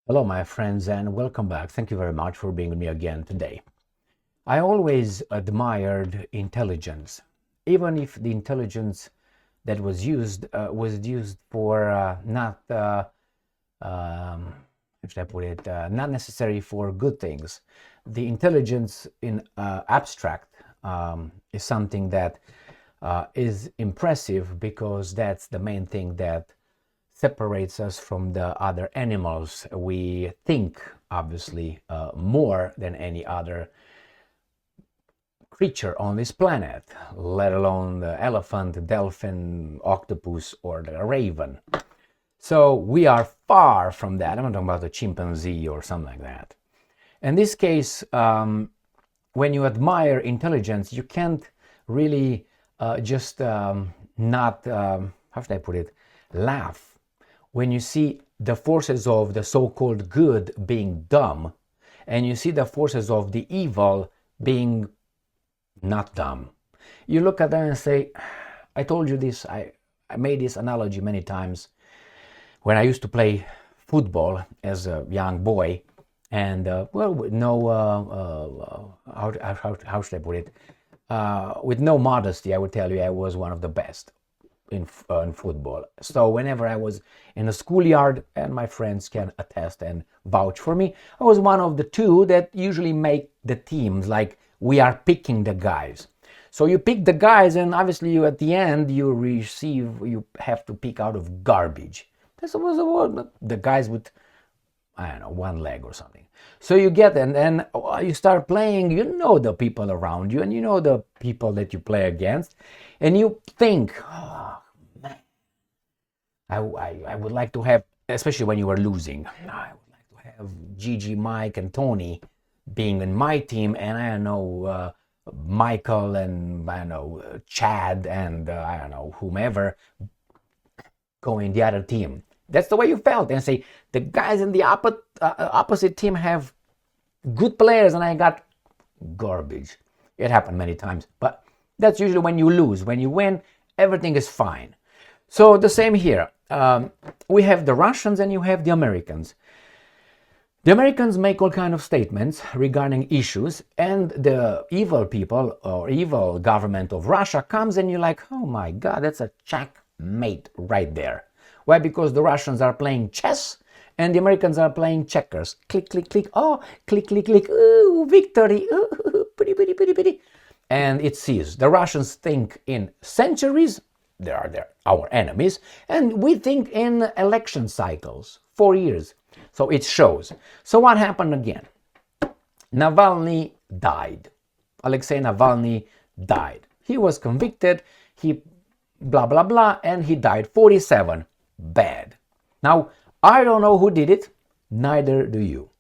Hello, my friends, and welcome back. Thank you very much for being with me again today. I always admired intelligence, even if the intelligence that was used for how should I put it, not necessary for good things. The intelligence in abstract is something that is impressive because that's the main thing that separates us from the other animals. We think, obviously, more than any other creature on this planet, let alone the elephant, the dolphin, octopus, or the raven. So we are far from that. I'm not talking about a chimpanzee or something like that. In this case, when you admire intelligence, you can't really just not, how should I put it, laugh when you see the forces of the so-called good being dumb, and you see the forces of the evil being not dumb. You look at them and say, I told you this, I made this analogy many times when I used to play football as a young boy, and with no, how should I put it, with no modesty, I would tell you I was one of the best in football. So whenever I was in a schoolyard, and my friends can attest and vouch for me, I was one of the two that usually make the teams, like we are picking the guys. So you pick the guys, and obviously you at the end you have to pick out of garbage. This was the guys with, I don't know, one leg or something. So you get, and then you start playing, you know the people around you, and you know the people that you play against, and you think, oh, man, I would like to have, especially when you were losing, I would like to have Gigi, Mike, and Tony being in my team, and I don't know, Michael, and I don't know, Chad, and I don't know, whomever, go in the other team. That's the way you felt, and say the guys in the opposite team have good players, and I got garbage. It happened many times, but that's usually when you lose. When you win, everything is fine. So the same here. We have the Russians and you have the Americans. The Americans make all kinds of statements regarding issues, and the evil people or evil government of Russia comes, and you're like, oh my God, that's a checkmate right there. Why? Because the Russians are playing chess and the Americans are playing checkers. Click, click, click. Oh, click, click, click. Ooh, victory. Ooh, pretty, pretty, pretty, pretty. And it sees. The Russians think in centuries. They are our enemies. And we think in election cycles, 4 years. So it shows. So what happened again? Navalny died. Alexei Navalny died. He was convicted. He blah, blah, blah. And he died 47. Bad. Now, I don't know who did it, neither do you.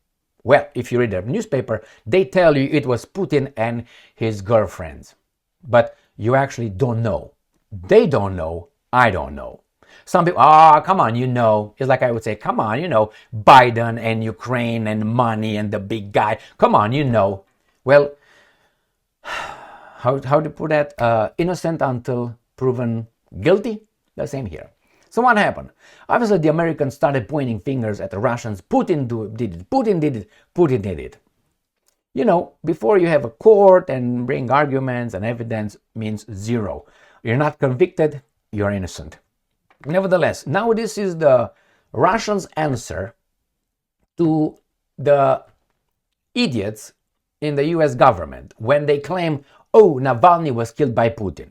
Well, if you read the newspaper, they tell you it was Putin and his girlfriends. But you actually don't know. They don't know, I don't know. Some people, come on, you know. It's like I would say, come on, you know, Biden and Ukraine and money and the big guy. Come on, you know. Well, how to put that? Innocent until proven guilty? The same here. So what happened? Obviously, the Americans started pointing fingers at the Russians. Putin did it. Putin did it. Putin did it. You know, before you have a court and bring arguments and evidence means zero. You're not convicted, you're innocent. Nevertheless, now this is the Russians' answer to the idiots in the US government when they claim, oh, Navalny was killed by Putin.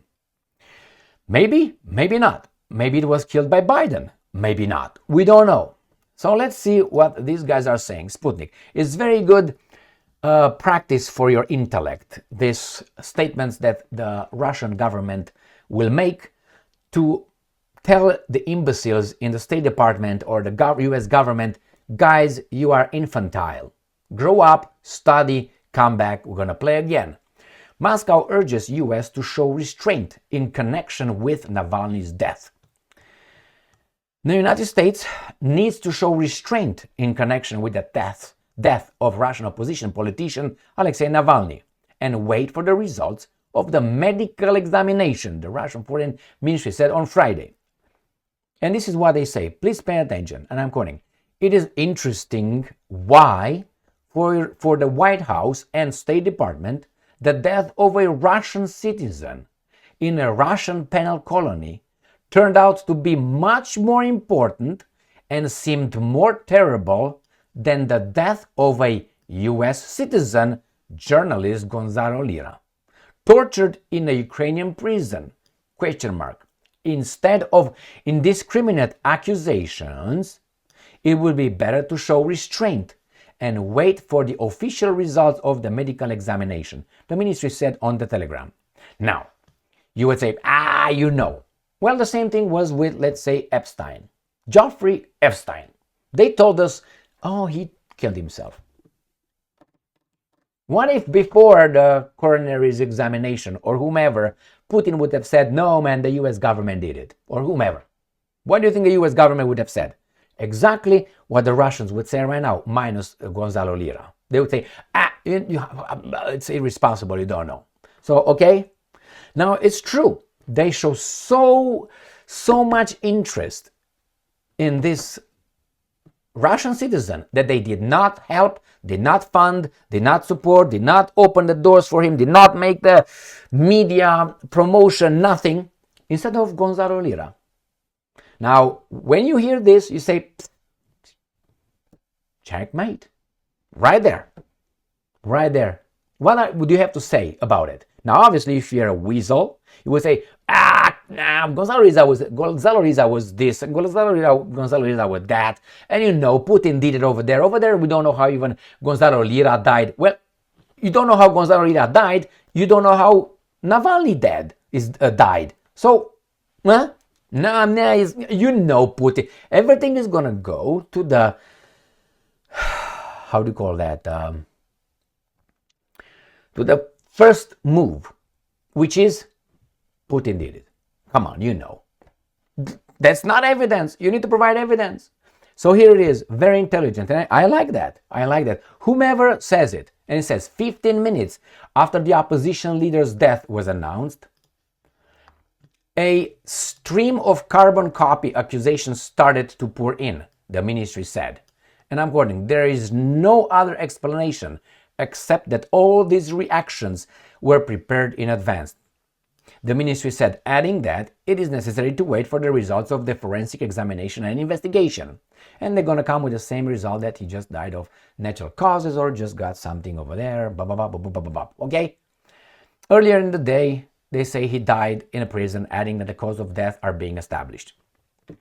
Maybe, maybe not. Maybe it was killed by Biden. Maybe not. We don't know. So let's see what these guys are saying. Sputnik. It's very good practice for your intellect. These statements that the Russian government will make to tell the imbeciles in the State Department or the US government, guys, you are infantile. Grow up, study, come back, we're going to play again. Moscow urges US to show restraint in connection with Navalny's death. The United States needs to show restraint in connection with the death of Russian opposition politician Alexei Navalny and wait for the results of the medical examination, the Russian Foreign Ministry said on Friday. And this is what they say. Please pay attention. And I'm quoting. it is interesting why, for the White House and State Department, the death of a Russian citizen in a Russian penal colony turned out to be much more important and seemed more terrible than the death of a US citizen, journalist Gonzalo Lira, tortured in a Ukrainian prison, ? Instead of indiscriminate accusations, it would be better to show restraint and wait for the official results of the medical examination, the ministry said on the Telegram. Now, you would say, you know. Well, the same thing was with, let's say, Epstein. Jeffrey Epstein. They told us, he killed himself. What if before the coroner's examination or whomever, Putin would have said, no, man, the US government did it, or whomever? What do you think the US government would have said? Exactly what the Russians would say right now, minus Gonzalo Lira. They would say, it's irresponsible, you don't know. So, okay? Now, it's true. They show so much interest in this Russian citizen that they did not help, did not fund, did not support, did not open the doors for him, did not make the media promotion, nothing, instead of Gonzalo Lira. Now, when you hear this, you say, checkmate. Right there. Right there. What would you have to say about it? Now, obviously, if you're a weasel, you would say, Gonzalo Lira was this, Gonzalo Lira was that, and Putin did it over there. Over there, we don't know how even Gonzalo Lira died. Well, you don't know how Gonzalo Lira died, you don't know how Navalny died. So, Putin. Everything is gonna go to the, how do you call that, to the first move, which is Putin did it. Come on, That's not evidence. You need to provide evidence. So here it is, very intelligent. And I like that. Whomever says it, and it says 15 minutes after the opposition leader's death was announced, a stream of carbon copy accusations started to pour in, the ministry said. And I'm quoting, there is no other explanation except that all these reactions were prepared in advance. The ministry said, adding that it is necessary to wait for the results of the forensic examination and investigation. And they're going to come with the same result that he just died of natural causes or just got something over there, okay? Earlier in the day, they say he died in a prison, adding that the cause of death are being established.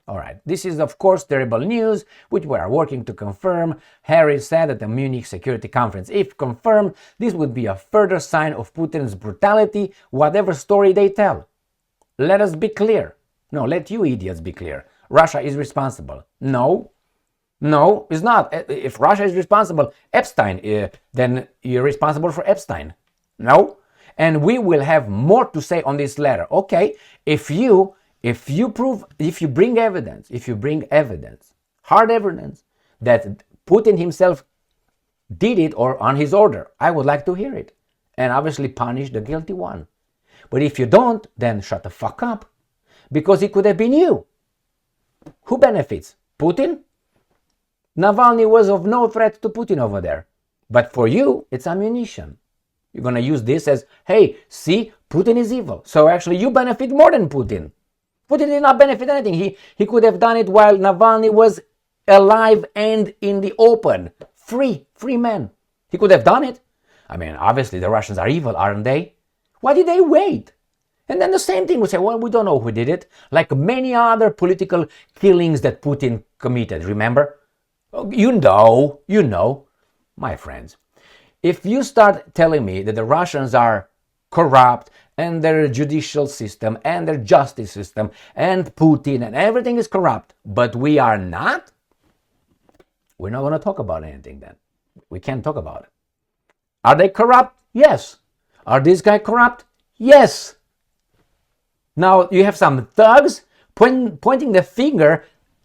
All right, this is of course terrible news, which we are working to confirm, Harris said at the Munich Security Conference. If confirmed, this would be a further sign of Putin's brutality, whatever story they tell. Let us be clear. No, let you idiots be clear. Russia is responsible. No, it's not. If Russia is responsible, Epstein, then you're responsible for Epstein. No, and we will have more to say on this letter. Okay, if you bring evidence, hard evidence, that Putin himself did it or on his order, I would like to hear it. And obviously punish the guilty one. But if you don't, then shut the fuck up. Because it could have been you. Who benefits? Putin? Navalny was of no threat to Putin over there. But for you, it's ammunition. You're going to use this as, hey, see, Putin is evil. So actually you benefit more than Putin. Putin did not benefit anything. He could have done it while Navalny was alive and in the open. Free man. He could have done it. I mean, obviously the Russians are evil, aren't they? Why did they wait? And then the same thing would say, well, we don't know who did it. Like many other political killings that Putin committed, remember? You know, my friends. If you start telling me that the Russians are corrupt and their judicial system and their justice system and Putin and everything is corrupt, but we are not, we're not going to talk about anything then. We can't talk about it. Are they corrupt? Yes. Are these guys corrupt? Yes. Now you have some thugs pointing the finger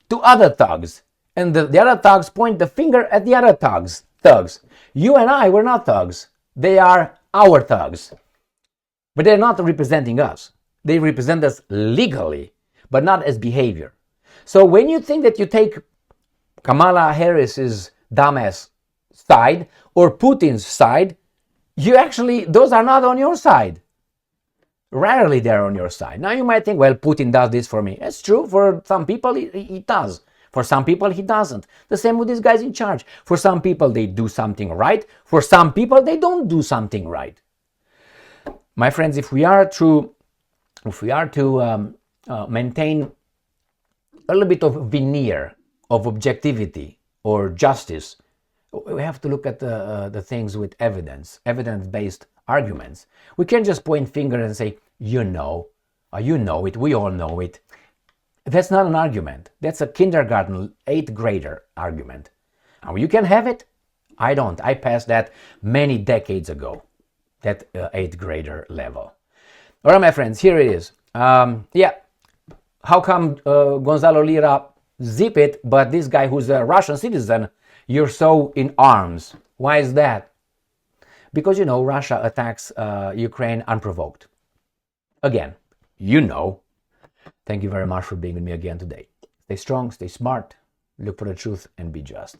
to other thugs, and the other thugs point the finger at the other thugs. You and I, we're not thugs. They are our thugs. But they're not representing us. They represent us legally, but not as behavior. So when you think that you take Kamala Harris's dumbass side or Putin's side, those are not on your side. Rarely they're on your side. Now you might think, well, Putin does this for me. It's true. For some people, he does. For some people, he doesn't. The same with these guys in charge. For some people, they do something right. For some people, they don't do something right. My friends, if we are to maintain a little bit of veneer of objectivity or justice, we have to look at the things with evidence-based arguments. We can't just point fingers and say, you know it, we all know it. That's not an argument. That's a kindergarten, 8th grader argument. And you can have it. I don't. I passed that many decades ago, that 8th grader level. All right, my friends, here it is. How come Gonzalo Lira zip it, but this guy who's a Russian citizen, you're so in arms? Why is that? Because, Russia attacks Ukraine unprovoked. Again, Thank you very much for being with me again today. Stay strong, stay smart, look for the truth, and be just.